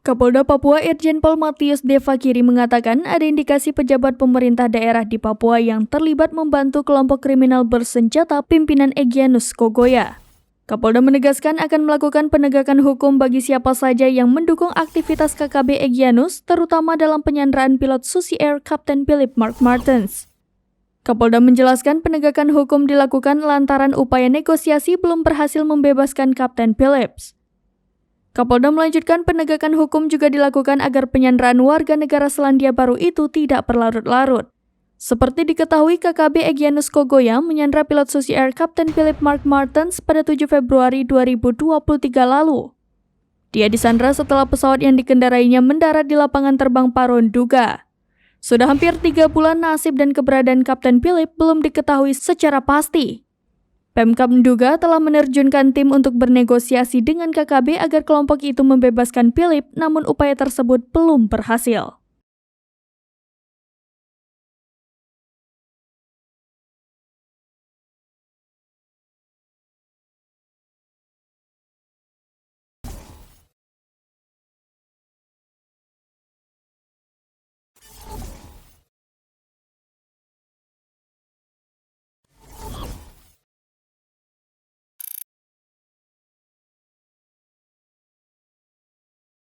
Kapolda Papua Irjen Pol Matius Devakiri mengatakan ada indikasi pejabat pemerintah daerah di Papua yang terlibat membantu kelompok kriminal bersenjata pimpinan Egyanus Kogoya. Kapolda menegaskan akan melakukan penegakan hukum bagi siapa saja yang mendukung aktivitas KKB Egyanus, terutama dalam penyanderaan pilot Susi Air Kapten Philip Mark Martens. Kapolda menjelaskan penegakan hukum dilakukan lantaran upaya negosiasi belum berhasil membebaskan Kapten Phillips. Kapolda melanjutkan penegakan hukum juga dilakukan agar penyanderaan warga negara Selandia Baru itu tidak berlarut-larut. Seperti diketahui, KKB Egyanus Kogoya menyandera pilot Susi Air Kapten Philip Mark Martens pada 7 Februari 2023 lalu. Dia disandra setelah pesawat yang dikendarainya mendarat di lapangan terbang Paronduga. Sudah hampir 3 bulan nasib dan keberadaan Kapten Philip belum diketahui secara pasti. Pemkab menduga telah menerjunkan tim untuk bernegosiasi dengan KKB agar kelompok itu membebaskan Philip, namun upaya tersebut belum berhasil.